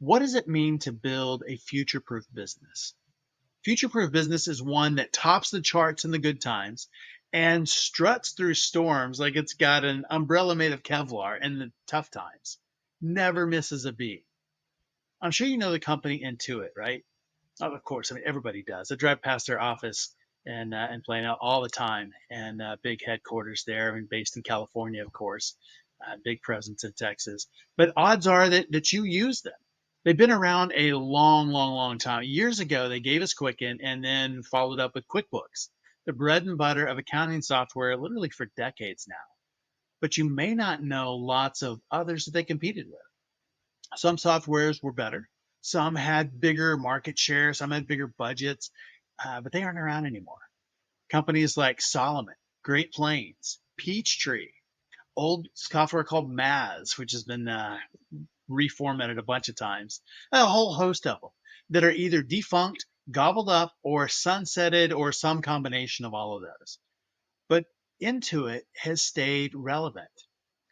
What does it mean to build a future-proof business? Future-proof business is one that tops the charts in the good times and struts through storms like it's got an umbrella made of Kevlar in the tough times. Never misses a beat. I'm sure you know the company Intuit, right? Oh, of course. I mean, everybody does. I drive past their office and Plano all the time, and big headquarters there. I mean, based in California, of course, big presence in Texas. But odds are that you use them. They've been around a long, long, long time. Years ago, they gave us Quicken and then followed up with QuickBooks, the bread and butter of accounting software, literally for decades now. But you may not know lots of others that they competed with. Some softwares were better. Some had bigger market share. Some had bigger budgets, but they aren't around anymore. Companies like Solomon, Great Plains, Peachtree, old software called Maz, which has been reformatted a bunch of times, a whole host of them that are either defunct, gobbled up, or sunsetted, or some combination of all of those. But Intuit has stayed relevant.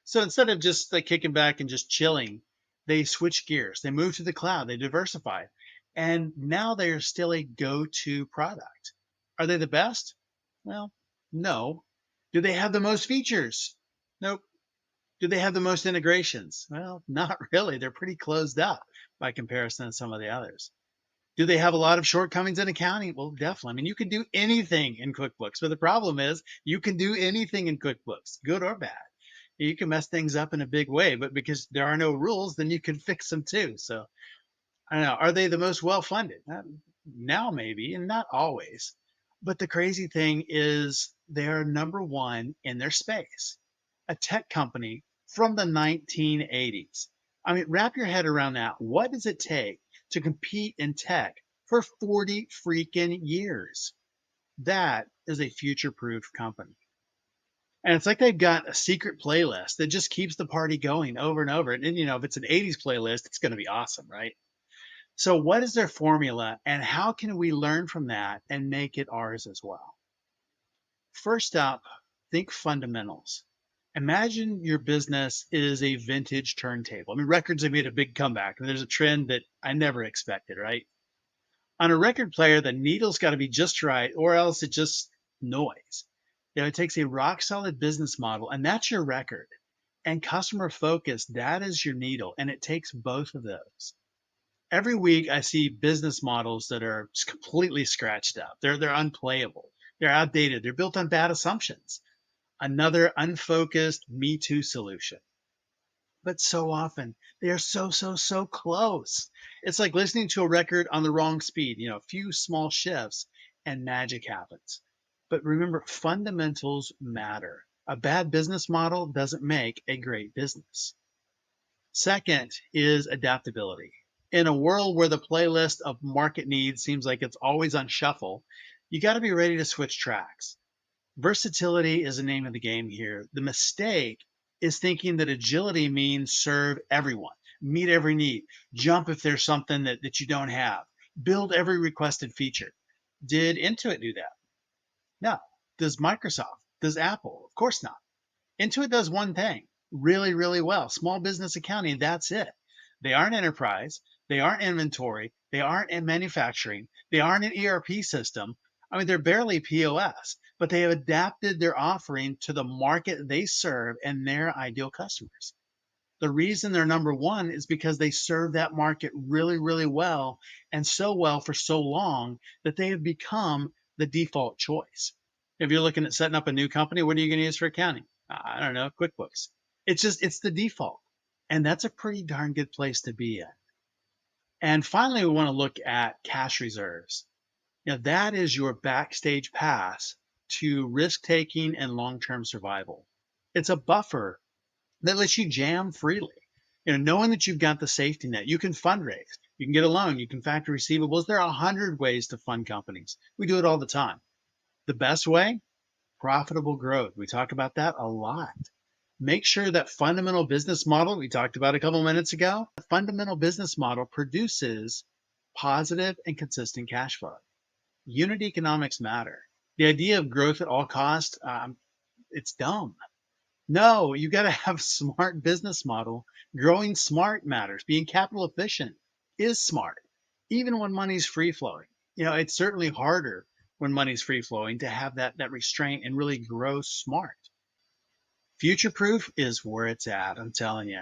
So instead of just like kicking back and just chilling, they switched gears. They moved to the cloud. They diversified. And now they are still a go-to product. Are they the best? Well, no. Do they have the most features? Nope. Do they have the most integrations? Well, not really. They're pretty closed up by comparison to some of the others. Do they have a lot of shortcomings in accounting? Well, definitely. I mean, you can do anything in QuickBooks, but the problem is you can do anything in QuickBooks, good or bad. You can mess things up in a big way, but because there are no rules, then you can fix them too. So I don't know. Are they the most well funded? Now, maybe, and not always. But the crazy thing is they are number one in their space, a tech company from the 1980s. I mean, wrap your head around that. What does it take to compete in tech for 40 freaking years? That is a future proof company. And it's like they've got a secret playlist that just keeps the party going over and over. And, if it's an 80s playlist, it's going to be awesome, right? So, what is their formula, and how can we learn from that and make it ours as well? First up, think fundamentals. Imagine your business is a vintage turntable. I mean, records have made a big comeback, and there's a trend that I never expected, right? On a record player, the needle's got to be just right, or else it's just noise. It takes a rock solid business model, and that's your record. And customer focus, that is your needle, and it takes both of those. Every week I see business models that are just completely scratched up. They're unplayable. They're outdated. They're built on bad assumptions. Another unfocused Me Too solution. But so often they are so close. It's like listening to a record on the wrong speed, a few small shifts and magic happens. But remember, fundamentals matter. A bad business model doesn't make a great business. Second is adaptability. In a world where the playlist of market needs seems like it's always on shuffle, you got to be ready to switch tracks. Versatility is the name of the game here. The mistake is thinking that agility means serve everyone, meet every need, jump if there's something that you don't have, build every requested feature. Did Intuit do that? No. Does Microsoft? Does Apple? Of course not. Intuit does one thing really, really well: small business accounting. That's it. They aren't enterprise. They aren't inventory. They aren't in manufacturing. They aren't an ERP system. I mean, they're barely POS, but they have adapted their offering to the market they serve and their ideal customers. The reason they're number one is because they serve that market really, really well, and so well for so long that they have become the default choice. If you're looking at setting up a new company, what are you going to use for accounting? I don't know, QuickBooks. It's the default. And that's a pretty darn good place to be in. And finally, we want to look at cash reserves. That is your backstage pass to risk taking and long term survival. It's a buffer that lets you jam freely. Knowing that you've got the safety net, you can fundraise, you can get a loan, you can factor receivables. There are 100 ways to fund companies. We do it all the time. The best way, profitable growth. We talk about that a lot. Make sure that fundamental business model we talked about a couple minutes ago, the fundamental business model produces positive and consistent cash flow. Unit economics matter. The idea of growth at all costs, it's dumb. No, you got to have a smart business model. Growing smart matters. Being capital efficient is smart, even when money's free flowing. It's certainly harder when money's free flowing to have that restraint and really grow smart. Future proof is where it's at. I'm telling you.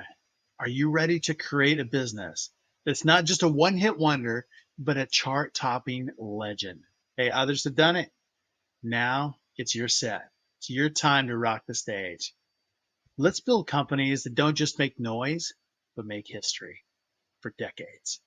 Are you ready to create a business that's not just a one hit wonder, but a chart topping legend? Hey, others have done it. Now it's your set. It's your time to rock the stage. Let's build companies that don't just make noise, but make history for decades.